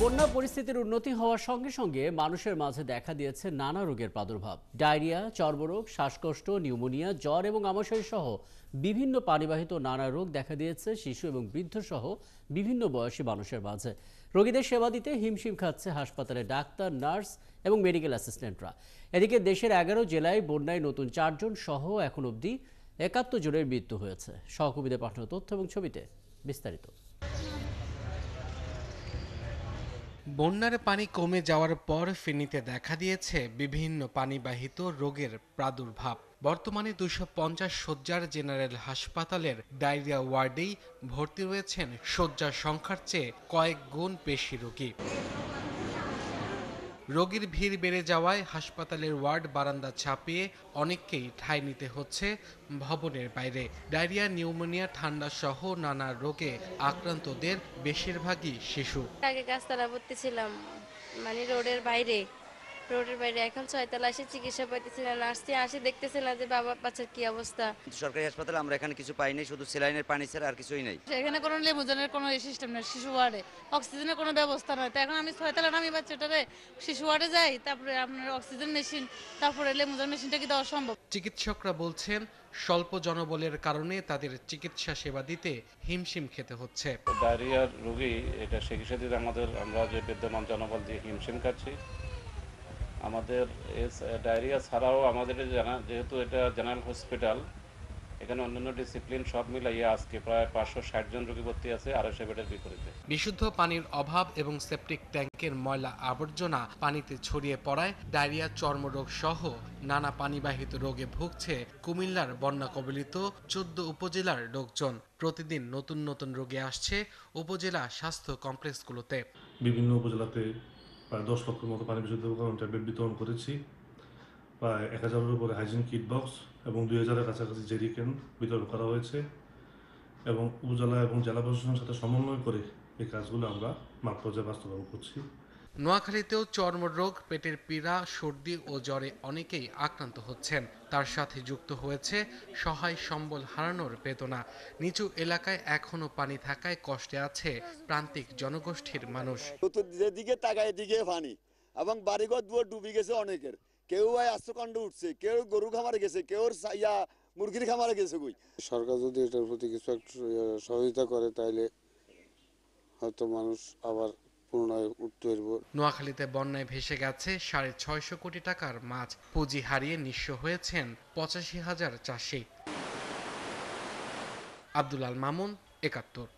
বন্যা পরিস্থিতির উন্নতি হওয়ার সঙ্গে সঙ্গে মানুষের মাঝে দেখা দিয়েছে নানা রোগের প্রাদুর্ভাব। ডায়রিয়া, চর্মরোগ, শ্বাসকষ্ট, নিউমোনিয়া, জ্বর এবং আমাশয় সহ বিভিন্ন পানিবাহিত নানা রোগ দেখা দিয়েছে শিশু এবং বৃদ্ধ সহ বিভিন্ন বয়সী মানুষের মাঝে। রোগীদের সেবা দিতে হিমশিম খাচ্ছে হাসপাতালে ডাক্তার, নার্স এবং মেডিকেল অ্যাসিস্ট্যান্টরা। এদিকে দেশের 11 জেলায় বন্যায় নতুন 4 জন সহ এখন অবধি 71 জনের মৃত্যু হয়েছে। সহকর্মীদের পাঠানো তথ্য এবং ছবিতে বিস্তারিত। বন্যার পানি কমে যাওয়ার পর ফেনীতে দেখা দিয়েছে বিভিন্ন পানিবাহিত রোগের প্রাদুর্ভাব। বর্তমানে 250 শয্যার জেনারেল হাসপাতালের ডায়রিয়া ওয়ার্ডেই ভর্তি রয়েছেন শয্যার সংখ্যার চেয়ে কয়েক গুণ বেশি রোগী। রোগীর ভিড় বেড়ে যাওয়ায় হাসপাতালের ওয়ার্ড বারান্দা ছাপিয়ে অনেককেই ঠাঁই নিতে হচ্ছে ভবনের বাইরে। ডায়রিয়া, নিউমোনিয়া, ঠান্ডা সহ নানা রোগে আক্রান্তদের বেশিরভাগই শিশু। আগে গাছতলা ভর্তি ছিলাম, মানে রোডের বাইরে। এখন 6 তলা এসে চিকিৎসা পাইতেছি না, নার্সে আসে দেখতেছে না যে বাবা বাচ্চার কি অবস্থা। সরকারি হাসপাতালে আমরা এখানে কিছু পাই নাই, শুধু স্যালাইনের পানি ছাড়া আর কিছুই নাই। এখানে কোনো লেমুজনের কোনো সিস্টেম নেই, শিশু ওয়ার্ডে অক্সিজেনের কোনো ব্যবস্থা নয়। তো এখন আমি 6 তলা নামি বাচ্চাটারে শিশু ওয়ার্ডে যাই, তারপরে আপনার অক্সিজেন মেশিন, তারপরে লেমুজন মেশিনটা কি দেওয়া সম্ভব? চিকিৎসকরা বলছেন স্বল্প জনবলের কারণে তাদের চিকিৎসা সেবা দিতে হিমশিম খেতে হচ্ছে। ডায়রিয়ার রোগী এটা চিকিৎসা দিতে আমরা যে বিদ্যমান জনবল দিয়ে হিমশিম খাচ্ছি। আমাদের ডায়রিয়া ছাড়াও আমাদের যেহেতু এটা জেনারেল হসপিটাল, এখানে অন্যান্য ডিসিপ্লিন সব মিলাইয়ে আজকে প্রায় 560 জন রোগী ভর্তি আছে 250 বেডের বিপরীতে। বিশুদ্ধ পানির অভাব এবং সেপটিক ট্যাঙ্কের ময়লা আবর্জনা পানিতে ছড়িয়ে পড়ায় ডায়রিয়া, চর্মরোগ সহ নানা পানিবাহিত রোগে ভুগছে কুমিল্লার বন্যা কবলিত 14 উপজেলার লোকজন। প্রতিদিন নতুন নতুন রোগী আসছে উপজেলা স্বাস্থ্য কমপ্লেক্সগুলোতে। বিভিন্ন উপজেলাতে প্রায় 10 লক্ষের মতো পানি বিশুদ্ধকরণ ট্যাবলেট বিতরণ করেছি। প্রায় 1000-এর উপরে হাইজিন কিট বক্স এবং 2000-এর কাছাকাছি জেরিকেন বিতরণ করা হয়েছে এবং উপজেলা এবং জেলা প্রশাসনের সাথে সমন্বয় করে এই কাজগুলো আমরা মাঠ পর্যায়ে বাস্তবায়ন করছি। নোয়াখালীতেও চর্মরোগ, পেটের পীড়া, সর্দি ও জ্বরে অনেকেই আক্রান্ত হচ্ছেন। তার সাথে যুক্ত হয়েছে সহায় সম্বল হারানোর বেদনা। নিচু এলাকায় এখনো পানি থাকায় কষ্টে আছে প্রান্তিক জনগোষ্ঠীর মানুষ। যেদিকে তাকায় এদিকে পানি এবং বাড়িঘর দুয়ার ডুবে গেছে অনেকের। কেউ আশ্রকাণ্ড উঠছে, কেউ গরু খামারে গেছে, কেউ মুরগির খামারে গেছে। সরকার যদি এটার প্রতি কিছু একটু সহযোগিতা করে তাহলে হয়তো মানুষ আবার পুনরায় উঠতে পারবে। নোয়াখালীতে বন্যায় ভেসে গেছে 650 কোটি টাকার মাছ। পুঁজি হারিয়ে নিঃস্ব হয়েছেন 85,000 চাষি। আব্দুল আল মামুন, 71।